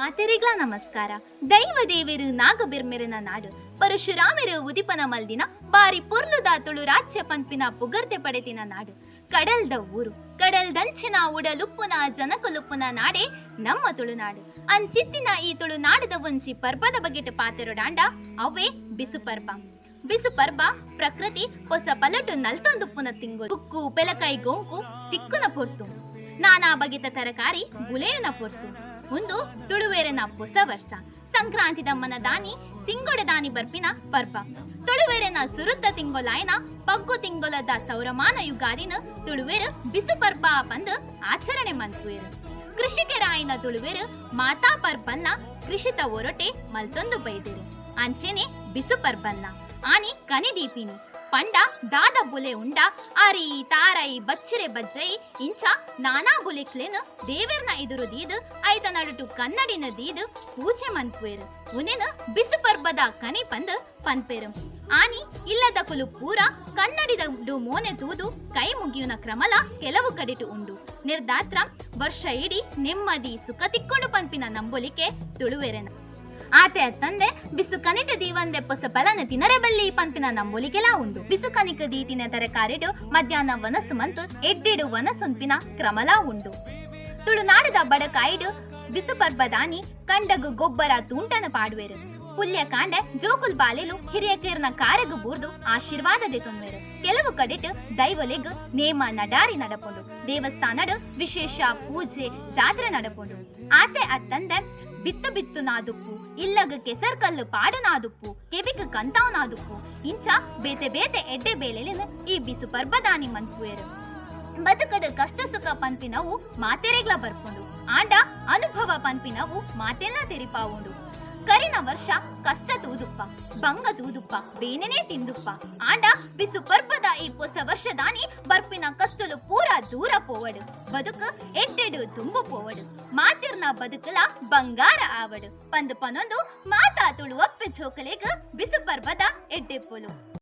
ಮಾತೆರೆಗ್ಲ ನಮಸ್ಕಾರ. ದೈವ ದೇವರು ನಾಗಬಿರ್ಮೆರನ ನಾಡು ಪರಶುರಾಮರು ಉದಿಪನ ಮಲ್ದಿನ ಬಾರಿ ಪೊರ್ಲುದ ತುಳು ರಾಜ್ಯ ಪಂಪಿನ ಪುಗರ್ತೆ ಪಡೆತಿನ ನಾಡು. ಕಡಲ್ದ ಊರು ಕಡಲ್ದಂಚಿನ ಉಡಲುಪ್ಪುನ ಜನಕಲುಪ್ಪುನ ನಾಡೆ ನಮ್ಮ ತುಳುನಾಡು. ಅಂಚಿತ್ತಿನ ಈ ತುಳುನಾಡದ ಒಂಜಿ ಪರ್ಬದ ಬಗೆಟ್ ಪಾತೆರೊಡಾಂಡ ಅವೇ ಬಿಸು ಪರ್ಬ. ಬಿಸು ಪರ್ಬ ಪ್ರಕೃತಿ ಹೊಸ ಪಲಟು ನಲ್ತೊಂದುಪ್ಪುನ ತಿಂಗಳು. ಉಕ್ಕು ಪೆಲಕಾಯಿ ಗೋಂಕು ತಿಕ್ಕುನ ಪೊರ್ತು, ನಾನಾ ಬಗೆತ ತರಕಾರಿ ಬುಲೆಯುನ ಪೊರ್ತು. ಒಂದು ತುಳುವೇರನ ಹೊಸ ವರ್ಷ. ಸಂಕ್ರಾಂತಿ ದಮ್ಮನ ದಾನಿ ಸಿಂಗೊಡ ದಾನಿ ಬರ್ಪಿನ ಪರ್ಬ. ತುಳುವೇರನ ಸುರುತ್ತ ತಿಂಗೊಲಾಯನ ಪಗ್ಗು ತಿಂಗೊಲದ ಸೌರಮಾನ ಯುಗಾದಿನ ತುಳುವೇರು ಬಿಸು ಪರ್ಬ ಬಂದು ಆಚರಣೆ ಮನ್ಪುವೇರು. ಕೃಷಿಕರಾಯಿನ ತುಳುವೇರು ಮಾತಾ ಪರ್ಬಲ್ನ ಕೃಷಿತ ಒರಟೆ ಮಲ್ತೊಂದು ಬೈದಿರು. ಅಂಚೆನೆ ಬಿಸು ಪರ್ಬಲ್ನ ಆನಿ ಕನಿದೀಪಿನಿ ಪಂಡ ದಾದ ಬುಲೆ ಉಂಡ ಆರಿ ತಾರೈ ಬಚ್ಚಿರೆ ಬಜ್ಜೈ ಇಂಚ ನಾನಾ ಬುಲೆಕ್ಲೆನು ದೇವೆರ್ನ ಎದುರು ದೀದು ಐತ ನಡುಟು ಕನ್ನಡಿನ ದೀದು ಪೂಜೆ ಮನ್ಪುವೆರು. ಉನೆನು ಬಿಸು ಪರ್ಬದ ಕನಿ ಪಂದು ಪನ್ಪೆರು. ಆನಿ ಇಲ್ಲದ ಕುಲು ಪೂರ ಕನ್ನಡಿದ ಮೋನೆ ತೂದು ಕೈ ಮುಗಿಯುನ ಕ್ರಮಲ ಕೆಲವು ಕಡಿಟು ಉಂಡು. ನಿರ್ದಾತ್ರ ವರ್ಷ ಇಡೀ ನೆಮ್ಮದಿ ಸುಖ ತಿಕ್ಕೊಂಡು ಪನ್ಪಿನ ನಂಬೊಲಿಕೆ ತುಳುವೆರೆನ. ಆತೆ ತಂದೆ ಬಿಸು ಕನಿಕ ದೀವಂದೆ ಪೊಸ ಪಲನ ತಿನರೆ ಬಲ್ಲಿ ಪಂಪಿನ ನಂಬೋಲಿಗೆಲ ಉಂಡು. ಬಿಸು ಕನಿಕ ದೀತಿನ ತರಕಾರಿಡು ಮಧ್ಯಾಹ್ನ ವನಸು ಮಂತು ಎಡ್ಡೆಡು ವನಸೊಂಪಿನ ಕ್ರಮಲ ಉಂಡು. ತುಳುನಾಡದ ಬಡಕಾಯಿಡು ಬಿಸು ಪರ್ಬದಾನಿ ಕಂಡಗು ಗೊಬ್ಬರ ತೂಂಟನ ಪಾಡುವೆರು. ಪುಲ್ಯ ಕಾಂಡೆ ಜೋಕುಲ್ ಬಾಲೆಲು ಹಿರಿಯಕೇರ್ನ ಕಾರಗು ಬೂರ್ದು ಆಶೀರ್ವಾದದೆ ತುಂಬೇರು. ಕೆಲವು ಕಡೆಟ್ ದೈವಲೆಗ್ ನೇಮ ನಡಾರಿ ನಡಪುಂಡು. ದೇವಸ್ಥಾನಡು ವಿಶೇಷ ಪೂಜೆ ಜಾತ್ರೆ ನಡಪುಂಡು. ಆತೆ ಅತ್ತಂದೆ ಬಿತ್ತು ಬಿತ್ತು ನಾದುಪ್ಪು ಇಲ್ಲಗ ಕೆಸರ್ ಕಲ್ಲು ಪಾಡು ನಾದುಪ್ಪು ಕೆಬಿಕ ಕಂತಾವ್ ನಾದುಪ್ಪು ಇಂಚ ಬೇತೆ ಬೇತೆ ಎಡ್ಡೆ ಬೇಲೆಲಿನ ಈ ಬಿಸು ಪರ್ಬದಾನಿ ಮನ್ಪುವೆರು. ಬದುಕಡು ಕಷ್ಟ ಸುಖ ಪಂಪಿನವು ಮಾತೆರೆಗ್ಲ ಬರ್ಪುಂಡು. ಆಂಡ ಅನುಭವ ಪಂಪಿನವು ಮಾತೆಲ್ಲ ತೆರಿಪಾವುಂಡು. ಕರಿನ ವರ್ಷ ಕಷ್ಟ ತೂದುಪ್ಪ ಬಂಗ ತೂದುಪ್ಪ ಬೇನೆನೆ ತಿಂದುಪ್ಪ. ಆಂಡ ಬಿಸು ಪರ್ಬದ ಈ ಹೊಸ ವರ್ಷದಾನಿ ಬರ್ಪಿನ ಕಷ್ಟಲು ಪೂರ ದೂರ ಪೋವಡು. ಬದುಕು ಎಡ್ಡೆಡು ತುಂಬು ಪೋವಡು. ಮಾತಿರ್ನ ಬದುಕಲ ಬಂಗಾರ ಆವಡು. ಪಂದು ಪನೊಂದು ಮಾತಾ ತುಳು ಒಪ್ಪೆ ಜೋಕಲೆಗ್ ಬಿಸು ಪರ್ಬದ ಎಡ್ಡೆ ಪೋಲು.